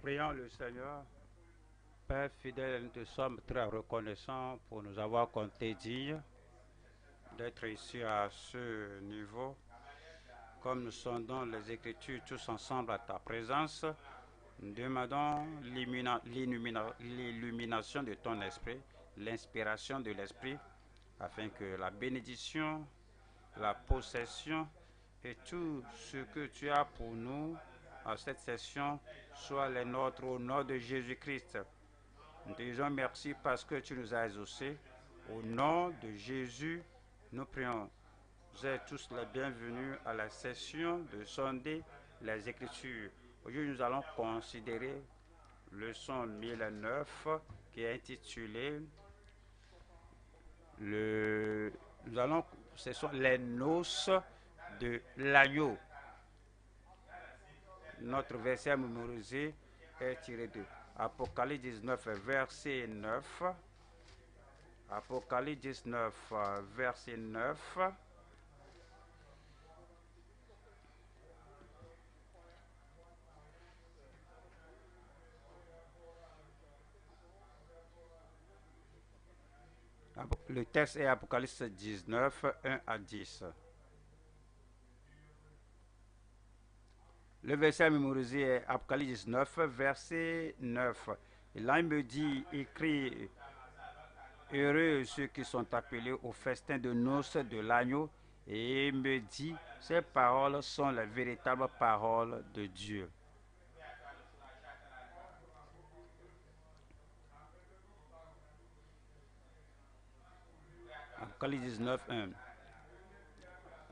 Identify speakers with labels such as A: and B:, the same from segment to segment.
A: Prions le Seigneur. Père fidèle, nous te sommes très reconnaissants pour nous avoir compté dignes d'être ici à ce niveau. Comme nous sondons les Écritures tous ensemble à ta présence, nous demandons l'illumination de ton esprit, l'inspiration de l'esprit, afin que la bénédiction, la possession et tout ce que tu as pour nous à cette session soit les nôtres au nom de Jésus-Christ. Nous te disons merci parce que tu nous as exaucés. Au nom de Jésus, nous prions. Vous êtes tous les bienvenus à la session de sonder les Écritures. Aujourd'hui, nous allons considérer leçon 1009 qui est intitulée ce sont les noces de l'agneau. Notre verset mémorisé est tiré de Apocalypse 19, verset 9. Apocalypse 19, verset 9. Le texte est Apocalypse 19, 1 à 10. Le verset mémorisé est Apocalypse 19, verset 9. Et là, il me dit, écrit, heureux ceux qui sont appelés au festin de noces de l'agneau. Et il me dit, ces paroles sont les véritables paroles de Dieu. Apocalypse 19, 1.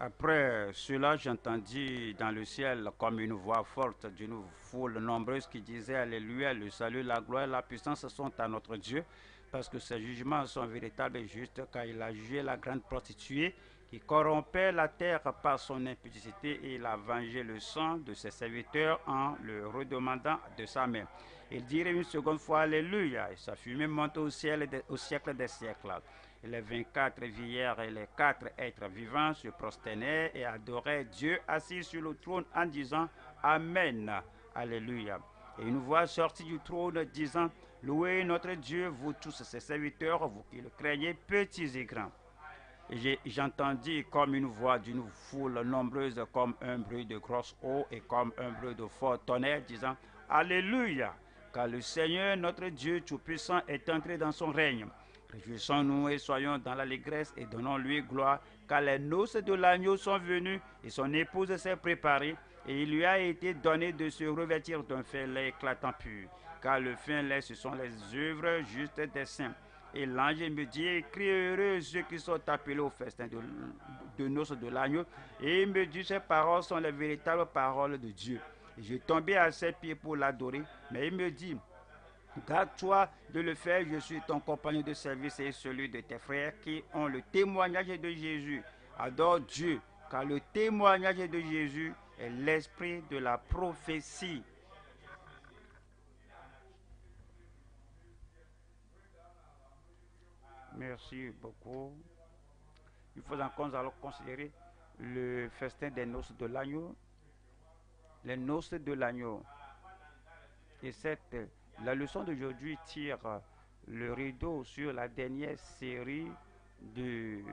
A: Après cela, j'entendis dans le ciel comme une voix forte d'une foule nombreuse qui disait Alléluia, le salut, la gloire, la puissance sont à notre Dieu, parce que ses jugements sont véritables et justes, car il a jugé la grande prostituée qui corrompait la terre par son impudicité, et il a vengé le sang de ses serviteurs en le redemandant de sa main. Il dirait une seconde fois Alléluia, et sa fumée monte au ciel au siècle des siècles. Et les 24 vieillards et les 4 êtres vivants se prosternaient et adoraient Dieu assis sur le trône en disant Amen, Alléluia. Et une voix sortit du trône disant Louez notre Dieu, vous tous ses serviteurs, vous qui le craignez, petits et grands. Et j'entendis comme une voix d'une foule nombreuse, comme un bruit de grosse eau et comme un bruit de fort tonnerre, disant Alléluia, car le Seigneur notre Dieu Tout-Puissant est entré dans son règne. Réjouissons-nous et soyons dans l'allégresse et donnons-lui gloire, car les noces de l'agneau sont venues et son épouse s'est préparée, et il lui a été donné de se revêtir d'un fin lait éclatant pur, car le fin lait ce sont les œuvres justes des saints. Et l'ange me dit, écris heureux ceux qui sont appelés au festin de noces de l'agneau. Et il me dit, ces paroles sont les véritables paroles de Dieu. Et je tombais à ses pieds pour l'adorer, mais il me dit, garde-toi de le faire, je suis ton compagnon de service et celui de tes frères qui ont le témoignage de Jésus. Adore Dieu, car le témoignage de Jésus est l'esprit de la prophétie. Merci beaucoup. Il faut encore nous allons considérer le festin des noces de l'agneau. Les noces de l'agneau. Et la leçon d'aujourd'hui tire le rideau sur la dernière série du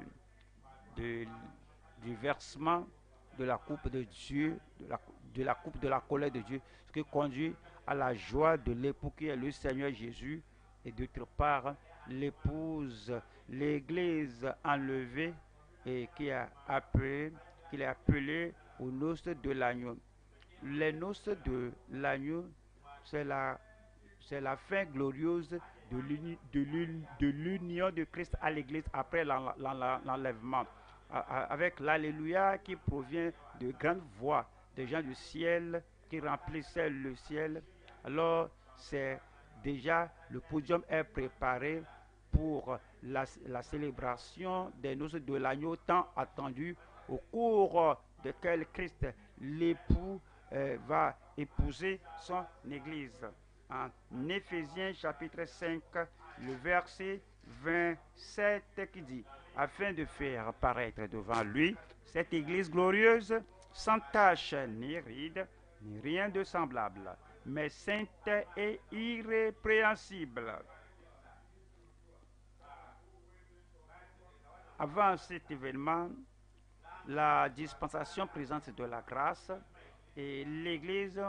A: versement de la coupe de Dieu, de la coupe de la colère de Dieu, ce qui conduit à la joie de l'époux qui est le Seigneur Jésus, et d'autre part l'épouse, l'Église enlevée et qui est appelée aux noces de l'agneau. Les noces de l'agneau, c'est la fin glorieuse de l'union de Christ à l'Église après l'enlèvement, avec l'Alléluia qui provient de grandes voix des gens du ciel qui remplissaient le ciel. Alors, c'est déjà le podium est préparé pour la célébration des noces de l'agneau tant attendu, au cours desquelles Christ, l'époux, va épouser son Église. En Éphésiens chapitre 5, le verset 27 qui dit afin de faire paraître devant lui cette Église glorieuse, sans tache ni ride, ni rien de semblable, mais sainte et irrépréhensible. Avant cet événement, la dispensation présente de la grâce et l'Église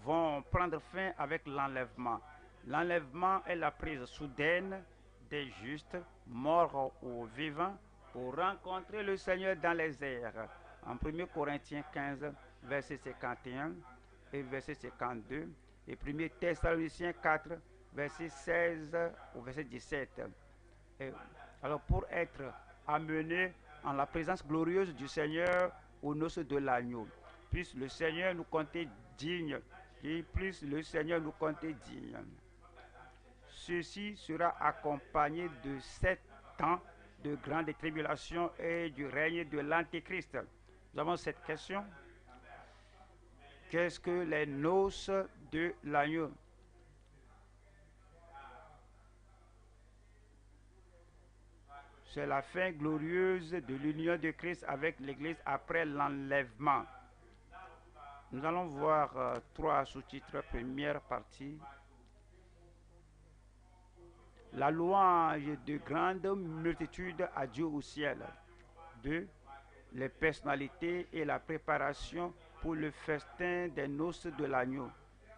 A: vont prendre fin avec l'enlèvement. L'enlèvement est la prise soudaine des justes, morts ou vivants, pour rencontrer le Seigneur dans les airs. En 1 Corinthiens 15, verset 51 et verset 52, et 1 Thessaloniciens 4, verset 16 au verset 17. Et alors pour être amené en la présence glorieuse du Seigneur aux noces de l'agneau, puisse le Seigneur nous compter dignes, et puisse le Seigneur nous compter dignes. Ceci sera accompagné de 7 ans de grande tribulation et du règne de l'Antéchrist. Nous avons cette question. Qu'est-ce que les noces de l'agneau? C'est la fin glorieuse de l'union de Christ avec l'Église après l'enlèvement. Nous allons voir 3 sous-titres. Première partie. La louange de grande multitude à Dieu au ciel. 2. Les personnalités et la préparation pour le festin des noces de l'agneau.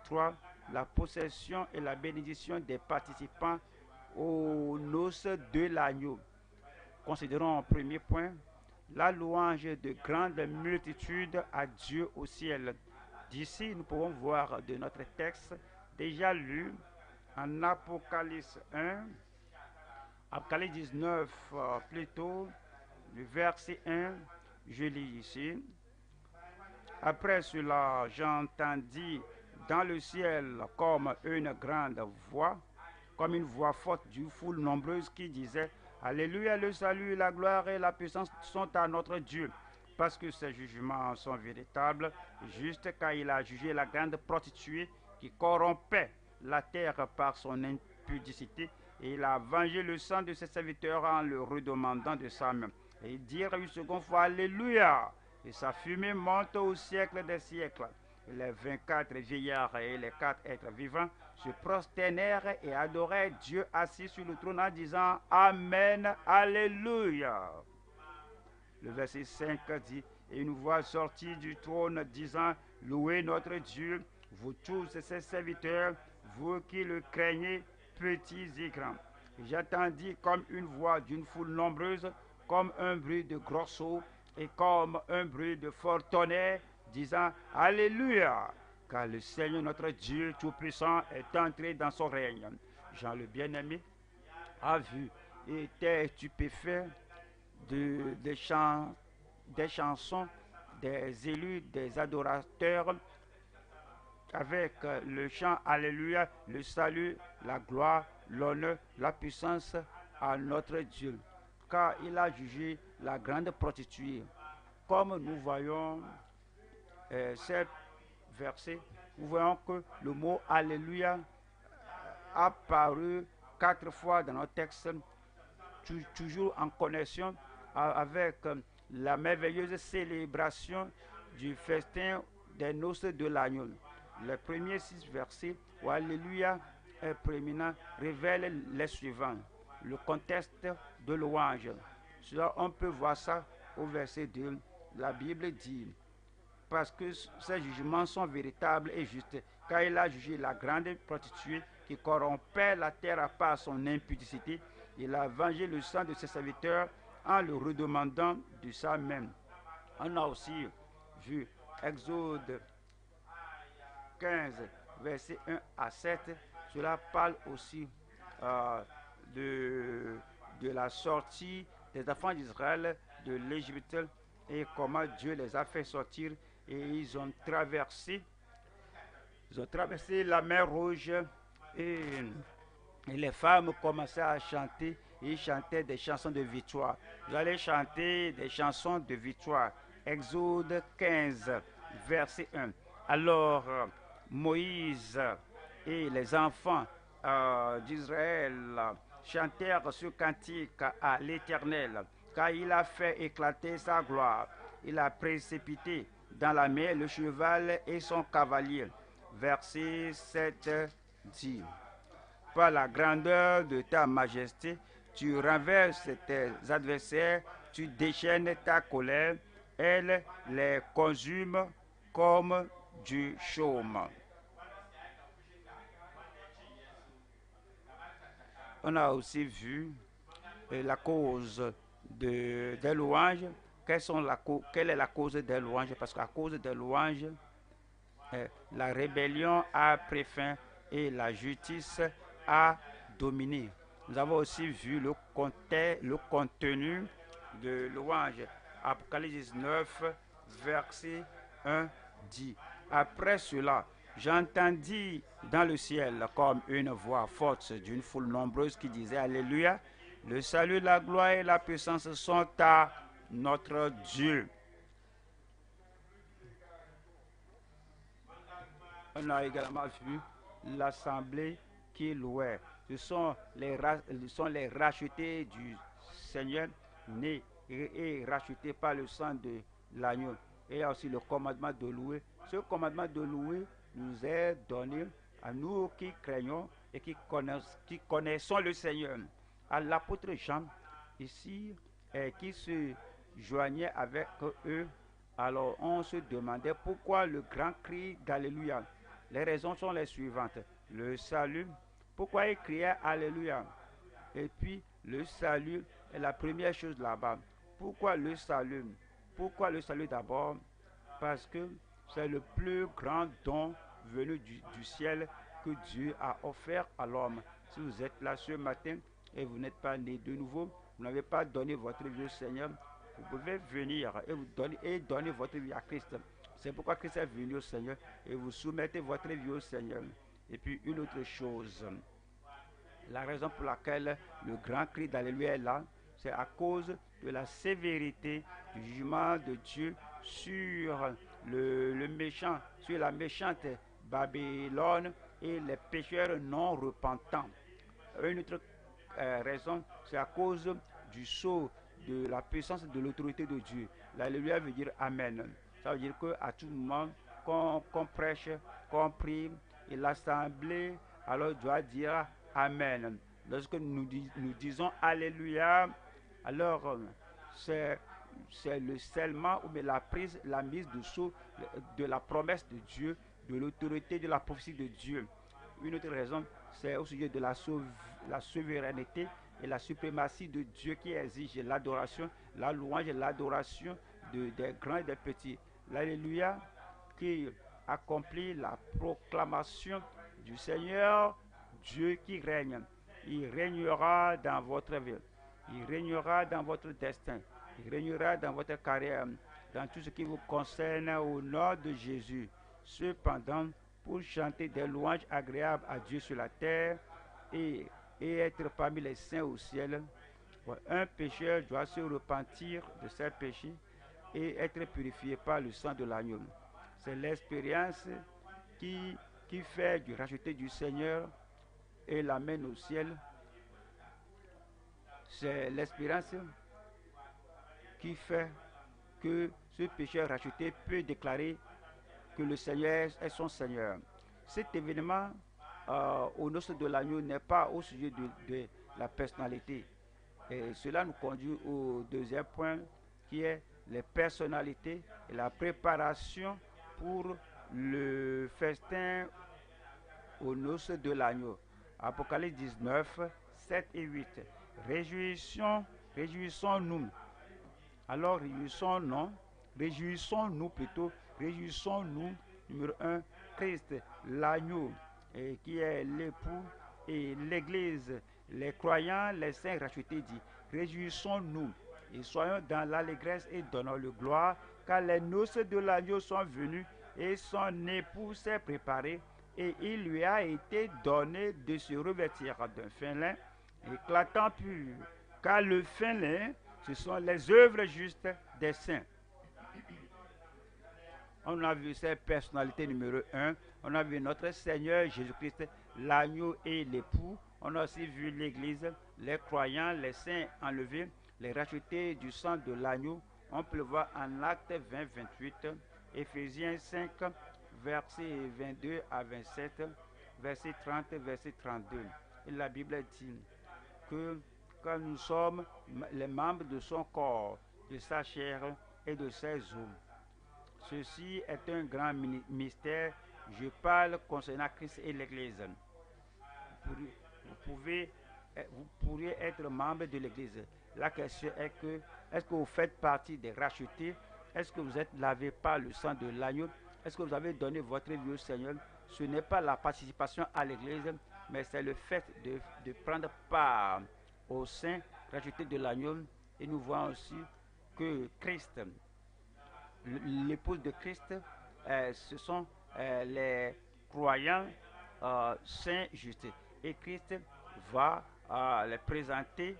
A: 3. La possession et la bénédiction des participants aux noces de l'agneau. Considérons en premier point la louange de grande multitude à Dieu au ciel. D'ici, nous pouvons voir de notre texte déjà lu en Apocalypse 1, Apocalypse 19 plutôt, le verset 1, je lis ici. Après cela, j'entendis dans le ciel comme une grande voix, comme une voix forte d'une foule nombreuse qui disait: Alléluia, le salut, la gloire et la puissance sont à notre Dieu, parce que ses jugements sont véritables, justes, car il a jugé la grande prostituée qui corrompait la terre par son impudicité, et il a vengé le sang de ses serviteurs en le redemandant de sa main. Et il dit une seconde fois: Alléluia, et sa fumée monte au siècle des siècles. Et les 24 vieillards et les 4 êtres vivants se prosternèrent et adorèrent Dieu assis sur le trône en disant: Amen, Alléluia. Le verset 5 dit: Et une voix sortit du trône disant: Louez notre Dieu, vous tous ses serviteurs, vous qui le craignez, petits et grands. Et j'entendis comme une voix d'une foule nombreuse, comme un bruit de grosses eaux et comme un bruit de fort tonnerre, disant: Alléluia, car le Seigneur notre Dieu Tout-Puissant est entré dans son règne. Jean le bien-aimé a vu et était stupéfait des chansons des élus, des adorateurs, avec le chant Alléluia, le salut, la gloire, l'honneur, la puissance à notre Dieu, car il a jugé la grande prostituée. Comme nous voyons ces versets, nous voyons que le mot Alléluia a apparu 4 fois dans notre texte, toujours en connexion avec la merveilleuse célébration du festin des noces de l'agneau. Les premiers 6 versets où Alléluia est prééminent révèlent les suivants. Le contexte de louange. Cela, on peut voir ça au verset 2. La Bible dit: parce que ses jugements sont véritables et justes, car il a jugé la grande prostituée qui corrompait la terre par son impudicité. Il a vengé le sang de ses serviteurs en le redemandant de sa main. On a aussi vu Exode 15, versets 1 à 7. Cela parle aussi de la sortie des enfants d'Israël de l'Égypte et comment Dieu les a fait sortir, et ils ont traversé la mer Rouge, et les femmes commençaient à chanter, et ils chantaient des chansons de victoire. Vous allez chanter des chansons de victoire. Exode 15, verset 1. Alors Moïse et les enfants d'Israël chantèrent ce cantique à l'Éternel, car il a fait éclater sa gloire. Il a précipité dans la mer le cheval et son cavalier. verset 7 dit, par la grandeur de ta majesté, tu renverses tes adversaires, tu déchaînes ta colère, elle les consume comme du chaume. On a aussi vu la cause des louanges. Quelle est la cause des louanges? Parce qu'à cause des louanges, la rébellion a pris fin et la justice a dominé. Nous avons aussi vu le contenu de louange. Apocalypse 19, verset 1 dit, après cela, j'entendis dans le ciel comme une voix forte d'une foule nombreuse qui disait Alléluia, le salut, la gloire et la puissance sont à notre Dieu. On a également vu l'assemblée qui louait. Ce sont les rachetés du Seigneur, nés et rachetés par le sang de l'agneau. Et il y a aussi le commandement de louer. Ce commandement de louer nous est donné à nous qui craignons et qui connaissons le Seigneur. À l'apôtre Jean, ici, qui se joignait avec eux, alors on se demandait pourquoi le grand cri d'Alléluia. Les raisons sont les suivantes. Le salut, pourquoi il criait Alléluia? Et puis le salut est la première chose là-bas. Pourquoi le salut? Pourquoi le salut d'abord? Parce que c'est le plus grand don venu du ciel que Dieu a offert à l'homme. Si vous êtes là ce matin et vous n'êtes pas né de nouveau, vous n'avez pas donné votre vie au Seigneur, vous pouvez venir et donner votre vie à Christ. C'est pourquoi Christ est venu au Seigneur et vous soumettez votre vie au Seigneur. Et puis une autre chose, la raison pour laquelle le grand cri d'Alléluia est là, c'est à cause de la sévérité du jugement de Dieu sur le méchant, sur la méchante Babylone et les pécheurs non repentants. Une autre raison, c'est à cause du sceau de la puissance de l'autorité de Dieu. L'Alléluia veut dire Amen. Ça veut dire qu'à tout moment qu'on prêche, qu'on prie, et l'assemblée alors doit dire Amen. Lorsque nous disons Alléluia, alors c'est le scellement ou bien la mise dessous de la promesse de Dieu, de l'autorité de la prophétie de Dieu. Une autre raison, c'est au sujet de la souveraineté et la suprématie de Dieu qui exige l'adoration, la louange et l'adoration des grands et des petits. L'Alléluia qui accomplit la proclamation du Seigneur, Dieu qui règne. Il régnera dans votre vie. Il régnera dans votre destin. Il régnera dans votre carrière, dans tout ce qui vous concerne au nom de Jésus. Cependant, pour chanter des louanges agréables à Dieu sur la terre et être parmi les saints au ciel, un pécheur doit se repentir de ses péchés et être purifié par le sang de l'agneau. C'est l'expérience qui fait du racheté du Seigneur et l'amène au ciel. C'est l'expérience qui fait que ce pécheur racheté peut déclarer que le Seigneur est son Seigneur. Cet événement au noces de l'agneau n'est pas au sujet de la personnalité. Et cela nous conduit au deuxième point qui est les personnalités et la préparation pour le festin aux noces de l'agneau. Apocalypse 19, 7 et 8. Réjouissons-nous. Alors réjouissons-nous, numéro 1, Christ, l'agneau, qui est l'époux, et l'Église, les croyants, les saints rachetés dit, réjouissons-nous et soyons dans l'allégresse et donnons-le gloire, car les noces de l'agneau sont venues et son époux s'est préparé, et il lui a été donné de se revêtir d'un fin lin éclatant pur, car le fin lin, ce sont les œuvres justes des saints. On a vu cette personnalité numéro 1. On a vu notre Seigneur Jésus-Christ, l'agneau et l'époux. On a aussi vu l'Église, les croyants, les saints enlevés, les rachetés du sang de l'agneau. On peut le voir en Actes 20, 28, Éphésiens 5, versets 22 à 27, verset 30, verset 32. Et la Bible dit que quand nous sommes les membres de son corps, de sa chair et de ses os, ceci est un grand mystère. Je parle concernant Christ et l'Église. Vous pourriez être membre de l'Église. La question est que, est-ce que vous faites partie des rachetés? Est-ce que vous êtes lavé par le sang de l'agneau? Est-ce que vous avez donné votre vie au Seigneur? Ce n'est pas la participation à l'Église, mais c'est le fait de prendre part au sein racheté de l'agneau. Et nous voyons aussi que Christ, l'épouse de Christ, ce sont les croyants saints justes. Et Christ va les présenter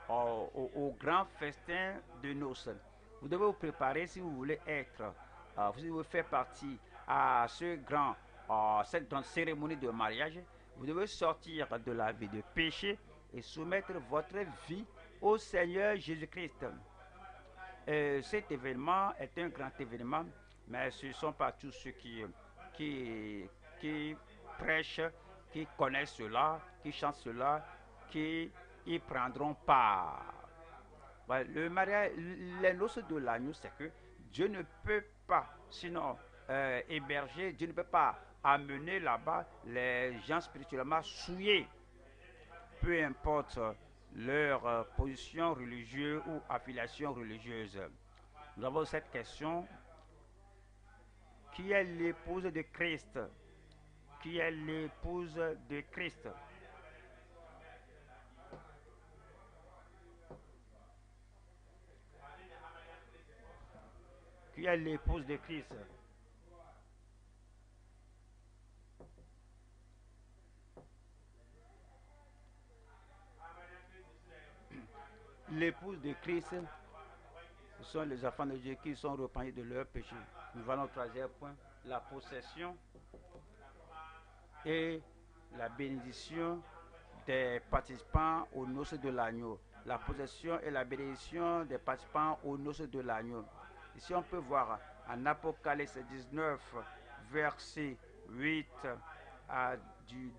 A: au grand festin de noces. Vous devez vous préparer si vous voulez être, si vous voulez faire partie à cette grande cérémonie de mariage. Vous devez sortir de la vie de péché et soumettre votre vie au Seigneur Jésus-Christ. Cet événement est un grand événement, mais ce ne sont pas tous ceux qui prêchent, qui connaissent cela, qui chantent cela, qui y prendront part. Le mariage, les noces de l'agneau, c'est que Dieu ne peut pas, sinon héberger, Dieu ne peut pas amener là-bas les gens spirituellement souillés, peu importe leur position religieuse ou affiliation religieuse. Nous avons cette question: qui est l'épouse de Christ? Qui est l'épouse de Christ? Qui est l'épouse de Christ? L'épouse de Christ, ce sont les enfants de Dieu qui sont repentis de leurs péchés. Nous allons au troisième point: la possession et la bénédiction des participants aux noces de l'agneau. La possession et la bénédiction des participants aux noces de l'agneau. Ici, on peut voir en Apocalypse 19, verset 8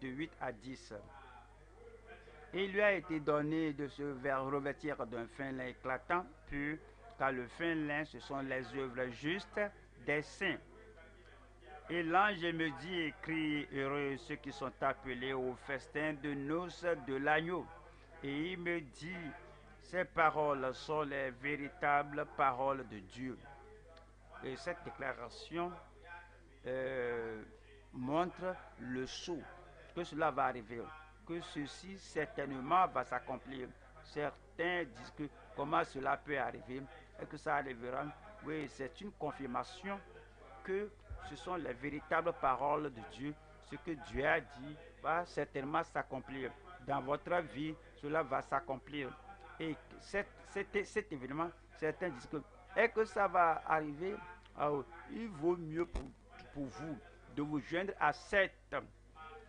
A: de 8 à 10. Il lui a été donné de se revêtir d'un fin lin éclatant, pur, car le fin lin, ce sont les œuvres justes des saints. Et l'ange me dit: écris, heureux ceux qui sont appelés au festin de noces de l'agneau. Et il me dit: ces paroles sont les véritables paroles de Dieu. Et cette déclaration montre le sceau, que cela va arriver, que ceci certainement va s'accomplir. Certains disent que comment cela peut arriver et que ça arrivera. Oui, c'est une confirmation que ce sont les véritables paroles de Dieu. Ce que Dieu a dit va certainement s'accomplir. Dans votre vie, cela va s'accomplir. Et cet événement, certains disent que est-ce que ça va arriver? Alors, il vaut mieux pour vous de vous joindre à cette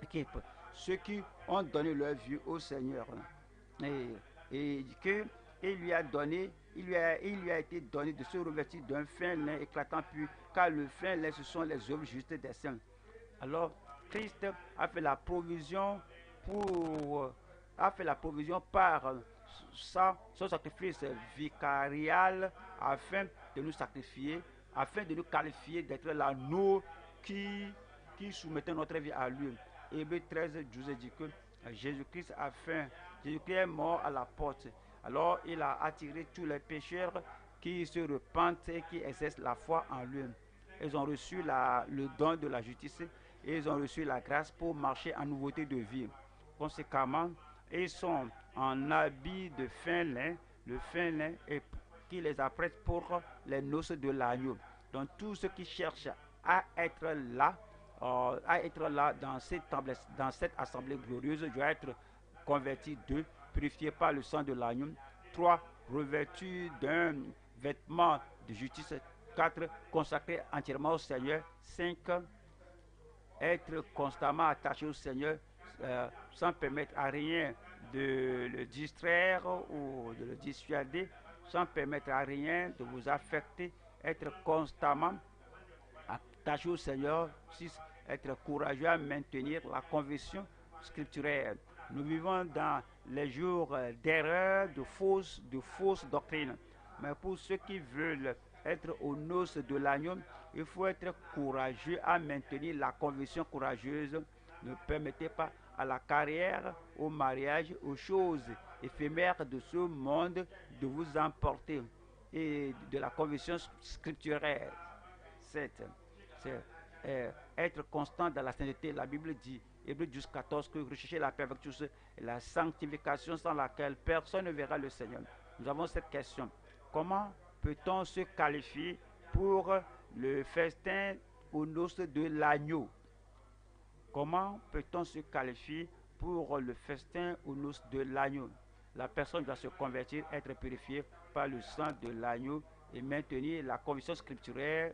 A: équipe, ceux qui ont donné leur vie au Seigneur. Et que il lui a été donné de se revêtir d'un fin lin éclatant pur, car le fin lin, ce sont les œuvres justes des saints. Alors, Christ a fait la provision par son sacrifice vicarial afin de nous sacrifier, afin de nous qualifier d'être l'agneau qui soumettait notre vie à lui. Hébreux 13, 12 dit que Jésus-Christ est mort à la porte. Alors il a attiré tous les pécheurs qui se repentent et qui exercent la foi en lui. Ils ont reçu le don de la justice et ils ont reçu la grâce pour marcher en nouveauté de vie. Conséquemment, ils sont en habit de fin lin, le fin lin qui les apprête pour les noces de l'agneau. Donc tous ceux qui cherchent à être là dans cette assemblée glorieuse, doivent être convertis. 2, purifiés par le sang de l'agneau. 3, revêtus d'un vêtement de justice. 4, consacrés entièrement au Seigneur. 5, être constamment attaché au Seigneur, sans permettre à rien de le distraire ou de le dissuader, sans permettre à rien de vous affecter, être constamment s'attacher au Seigneur. 6. Être courageux à maintenir la conviction scripturaire. Nous vivons dans les jours d'erreur, de fausses doctrines. Mais pour ceux qui veulent être aux noces de l'agneau, il faut être courageux à maintenir la conviction courageuse. Ne permettez pas à la carrière, au mariage, aux choses éphémères de ce monde de vous emporter. Et de la conviction scripturaire. 7. C'est être constant dans la sainteté. La Bible dit, Hébreux 12, 14, que rechercher la paix avec tous et la sanctification sans laquelle personne ne verra le Seigneur. Nous avons cette question. Comment peut-on se qualifier pour le festin aux noces de l'agneau? Comment peut-on se qualifier pour le festin aux noces de l'agneau? La personne doit se convertir, être purifiée par le sang de l'agneau et maintenir la conviction scripturaire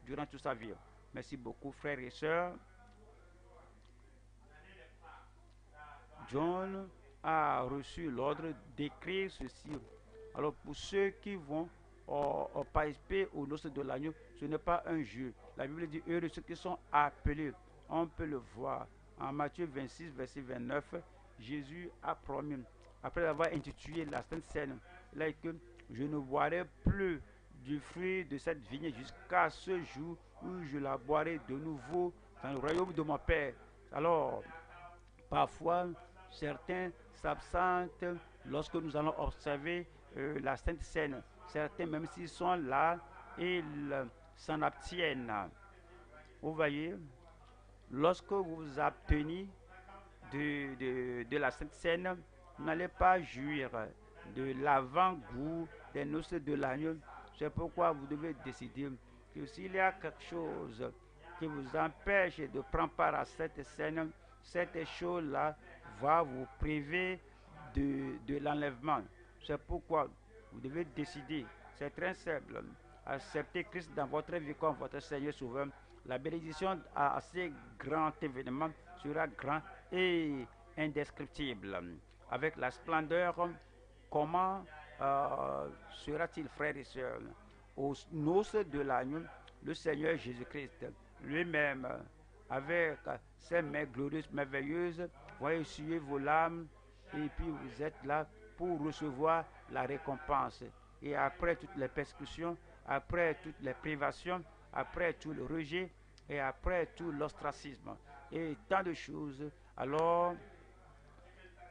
A: durant toute sa vie. Merci beaucoup, frères et sœurs. John a reçu l'ordre d'écrire ceci. Alors, pour ceux qui vont participer aux noces de l'agneau, ce n'est pas un jeu. La Bible dit, heureux ceux qui sont appelés. On peut le voir. En Matthieu 26, verset 29, Jésus a promis, après avoir institué la Sainte Seine, il a dit que je ne boirai plus du fruit de cette vigne jusqu'à ce jour où je la boirai de nouveau dans le royaume de mon Père. Alors, parfois, certains s'absentent lorsque nous allons observer la Sainte Seine. Certains, même s'ils sont là, ils s'en abstiennent. Vous voyez, lorsque vous vous abstenez de la Sainte Seine, vous n'allez pas jouir de l'avant-goût des noces de l'agneau. C'est pourquoi vous devez décider que s'il y a quelque chose qui vous empêche de prendre part à cette scène, cette chose-là va vous priver de l'enlèvement. C'est pourquoi vous devez décider. C'est très simple. Acceptez Christ dans votre vie comme votre Seigneur Sauveur. La bénédiction à ces grands événements sera grand et indescriptible. Avec la splendeur, comment sera-t-il, frères et sœurs? Aux noces de l'agneau, le Seigneur Jésus-Christ lui-même, avec ses mains glorieuses, merveilleuses, va essuyer vos larmes et puis vous êtes là pour recevoir la récompense. Et après toutes les persécutions, après toutes les privations, après tout le rejet et après tout l'ostracisme et tant de choses, alors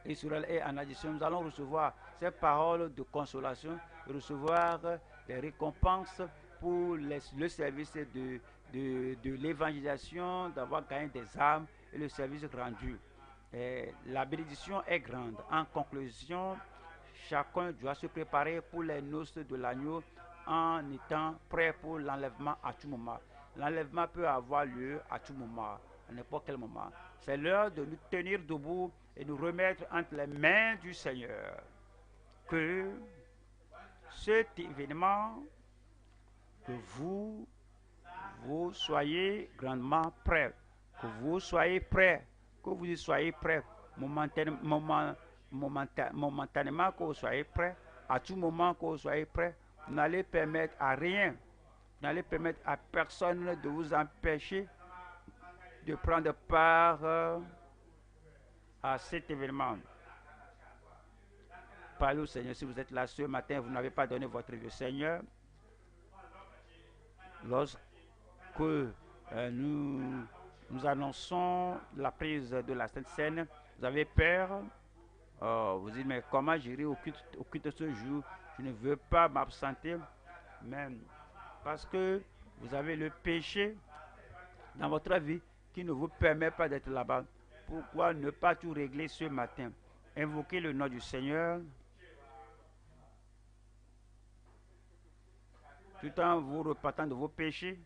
A: Israël est en addition, nous allons recevoir ces paroles de consolation, recevoir des récompenses pour le service de l'évangélisation, d'avoir gagné des âmes et le service rendu. Et la bénédiction est grande. En conclusion, chacun doit se préparer pour les noces de l'agneau en étant prêt pour l'enlèvement à tout moment. L'enlèvement peut avoir lieu à tout moment, à n'importe quel moment. C'est l'heure de nous tenir debout et nous remettre entre les mains du Seigneur. Que cet événement, que vous soyez grandement prêts, que vous soyez prêts, que vous soyez prêts momentanément, que vous soyez prêts, à tout moment que vous soyez prêts. Vous n'allez permettre à rien, vous n'allez permettre à personne de vous empêcher de prendre part à cet événement. Parlez au Seigneur. Si vous êtes là ce matin, vous n'avez pas donné votre vie au Seigneur. Lorsque nous annonçons la prise de la Sainte Seine, vous avez peur. Vous dites, mais comment j'irai au culte ce jour? Je ne veux pas m'absenter. Même parce que vous avez le péché dans votre vie qui ne vous permet pas d'être là-bas. Pourquoi ne pas tout régler ce matin? Invoquez le nom du Seigneur tout en vous repentant de vos péchés.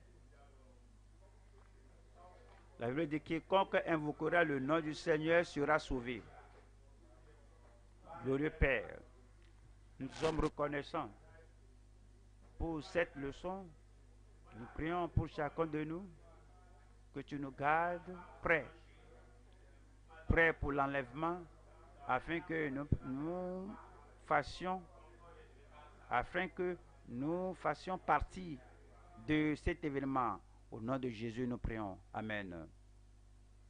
A: La Bible dit, quiconque invoquera le nom du Seigneur sera sauvé. Glorieux Père, nous sommes reconnaissants pour cette leçon. Nous prions pour chacun de nous que tu nous gardes prêts pour l'enlèvement, afin que nous fassions partie de cet événement Au nom de Jésus, nous prions. Amen.